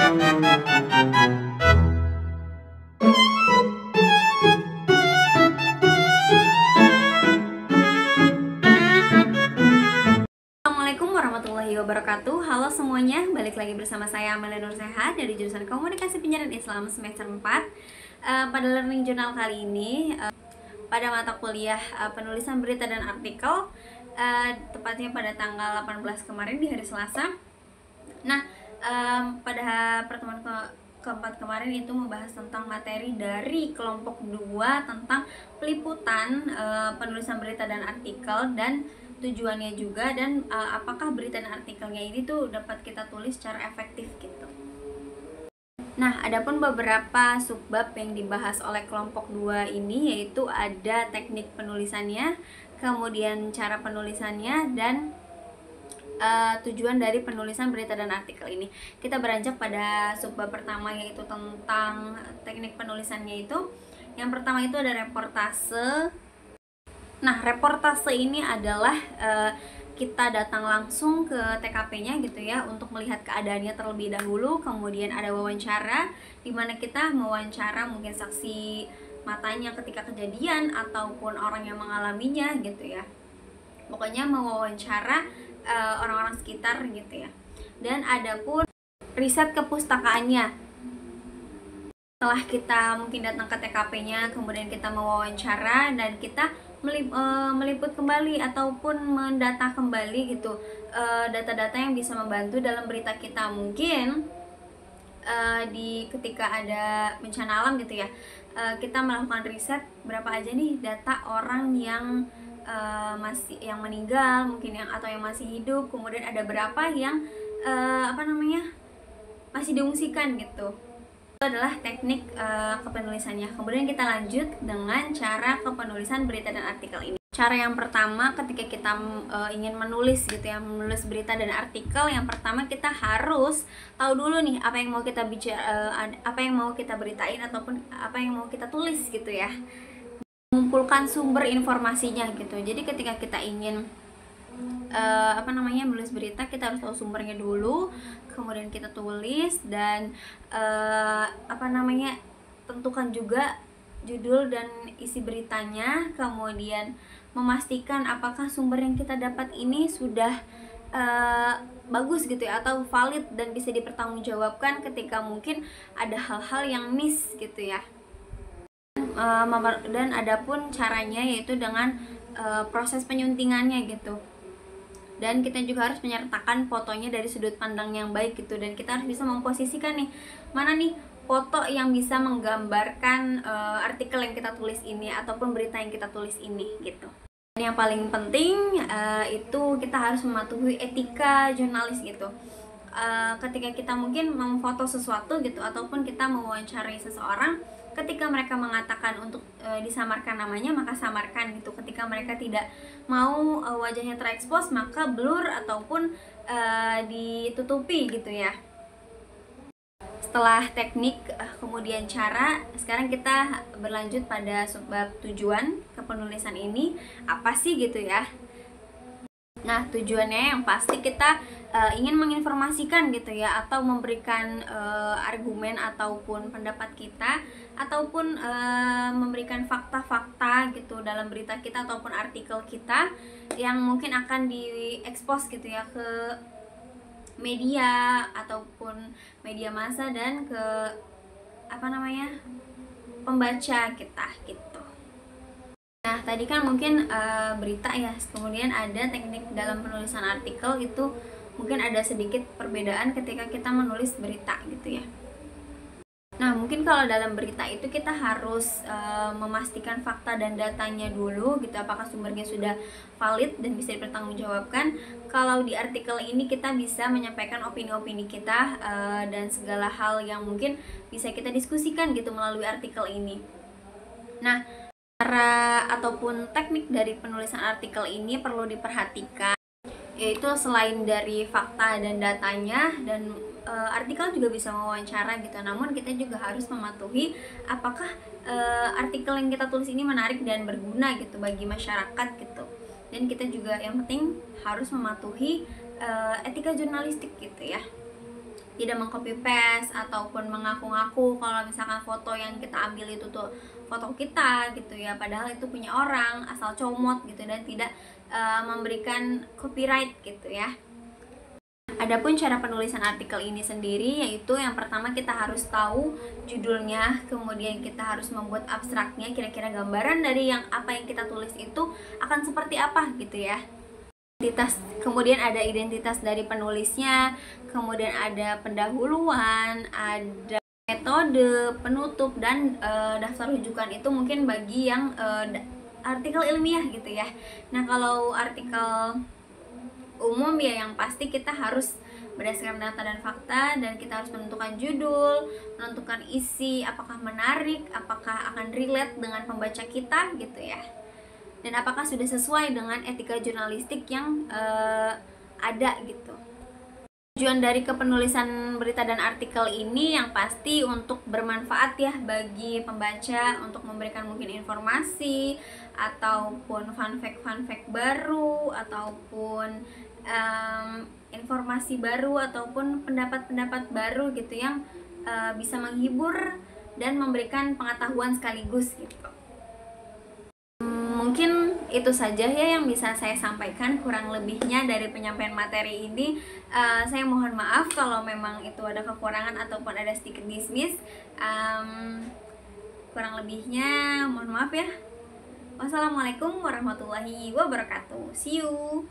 Assalamualaikum warahmatullahi wabarakatuh. Halo semuanya, balik lagi bersama saya Amelia Nur Sehat dari jurusan Komunikasi Penyiaran Islam semester 4. Pada learning journal kali ini, pada mata kuliah penulisan berita dan artikel, tepatnya pada tanggal 18 kemarin di hari Selasa. Nah, pada pertemuan keempat kemarin itu membahas tentang materi dari kelompok 2 tentang peliputan penulisan berita dan artikel dan tujuannya juga, dan apakah berita dan artikelnya ini tuh dapat kita tulis secara efektif gitu. Nah, adapun beberapa subbab yang dibahas oleh kelompok 2 ini yaitu ada teknik penulisannya, kemudian cara penulisannya, dan tujuan dari penulisan berita dan artikel ini. Kita beranjak pada subbab pertama yaitu tentang teknik penulisannya itu. Yang pertama itu ada reportase. Nah, reportase ini adalah kita datang langsung ke TKP-nya gitu ya untuk melihat keadaannya terlebih dahulu. Kemudian ada wawancara di mana kita mewawancara mungkin saksi matanya ketika kejadian ataupun orang yang mengalaminya gitu ya. Pokoknya mewawancara orang-orang sekitar gitu ya. Dan ada pun riset kepustakaannya. Setelah kita mungkin datang ke TKP-nya, kemudian kita mewawancara dan kita meliput kembali ataupun mendata kembali gitu data-data yang bisa membantu dalam berita kita. Mungkin di ketika ada bencana alam gitu ya, kita melakukan riset berapa aja nih data orang yang masih yang meninggal mungkin, yang atau yang masih hidup, kemudian ada berapa yang masih diungsikan gitu. Itu adalah teknik kepenulisannya. Kemudian kita lanjut dengan cara kepenulisan berita dan artikel ini. Cara yang pertama ketika kita ingin menulis gitu ya, menulis berita dan artikel, yang pertama kita harus tahu dulu nih apa yang mau kita apa yang mau kita beritain ataupun apa yang mau kita tulis gitu ya. Mengumpulkan sumber informasinya gitu. Jadi ketika kita ingin menulis berita, kita harus tahu sumbernya dulu, kemudian kita tulis dan tentukan juga judul dan isi beritanya, kemudian memastikan apakah sumber yang kita dapat ini sudah bagus gitu ya, atau valid dan bisa dipertanggungjawabkan ketika mungkin ada hal-hal yang miss gitu ya. Dan adapun caranya yaitu dengan proses penyuntingannya gitu. Dan kita juga harus menyertakan fotonya dari sudut pandang yang baik gitu, dan kita harus bisa memposisikan nih mana nih foto yang bisa menggambarkan artikel yang kita tulis ini ataupun berita yang kita tulis ini gitu. Dan yang paling penting itu kita harus mematuhi etika jurnalis gitu. Ketika kita mungkin memfoto sesuatu gitu ataupun kita mewawancarai seseorang, ketika mereka mengatakan untuk disamarkan namanya, maka samarkan gitu. Ketika mereka tidak mau wajahnya terekspos, maka blur ataupun ditutupi gitu ya. Setelah teknik kemudian cara, sekarang kita berlanjut pada subbab tujuan kepenulisan ini. Apa sih gitu ya? Nah, tujuannya yang pasti kita ingin menginformasikan gitu ya, atau memberikan argumen ataupun pendapat kita, ataupun memberikan fakta-fakta gitu dalam berita kita ataupun artikel kita yang mungkin akan diekspos gitu ya ke media ataupun media massa dan ke pembaca kita gitu. Nah, tadi kan mungkin berita ya, kemudian ada teknik dalam penulisan artikel itu mungkin ada sedikit perbedaan ketika kita menulis berita gitu ya. Nah, mungkin kalau dalam berita itu kita harus memastikan fakta dan datanya dulu gitu, apakah sumbernya sudah valid dan bisa dipertanggungjawabkan. Kalau di artikel ini kita bisa menyampaikan opini-opini kita dan segala hal yang mungkin bisa kita diskusikan gitu melalui artikel ini. Nah, cara ataupun teknik dari penulisan artikel ini perlu diperhatikan, yaitu selain dari fakta dan datanya, dan artikel juga bisa mewawancara gitu, namun kita juga harus mematuhi apakah artikel yang kita tulis ini menarik dan berguna gitu bagi masyarakat gitu. Dan kita juga yang penting harus mematuhi etika jurnalistik gitu ya. tidak mengcopy paste ataupun mengaku-ngaku kalau misalkan foto yang kita ambil itu tuh foto kita gitu ya, padahal itu punya orang, asal comot gitu dan tidak memberikan copyright gitu ya. Adapun cara penulisan artikel ini sendiri, yaitu yang pertama kita harus tahu judulnya, kemudian kita harus membuat abstraknya, kira-kira gambaran dari yang apa yang kita tulis itu akan seperti apa gitu ya. Kemudian ada identitas dari penulisnya, kemudian ada pendahuluan, ada metode, penutup, dan daftar rujukan itu mungkin bagi yang artikel ilmiah gitu ya. Nah, kalau artikel umum ya yang pasti kita harus berdasarkan data dan fakta, dan kita harus menentukan judul, menentukan isi, apakah menarik, apakah akan relate dengan pembaca kita gitu ya, dan apakah sudah sesuai dengan etika jurnalistik yang ada gitu. Tujuan dari kepenulisan berita dan artikel ini yang pasti untuk bermanfaat ya bagi pembaca, untuk memberikan mungkin informasi ataupun fun fact baru, ataupun informasi baru, ataupun pendapat-pendapat baru gitu yang bisa menghibur dan memberikan pengetahuan sekaligus gitu. Mungkin itu saja ya yang bisa saya sampaikan, kurang lebihnya dari penyampaian materi ini. Saya mohon maaf kalau memang itu ada kekurangan ataupun ada sedikit dismiss. Kurang lebihnya mohon maaf ya. Wassalamualaikum warahmatullahi wabarakatuh. See you.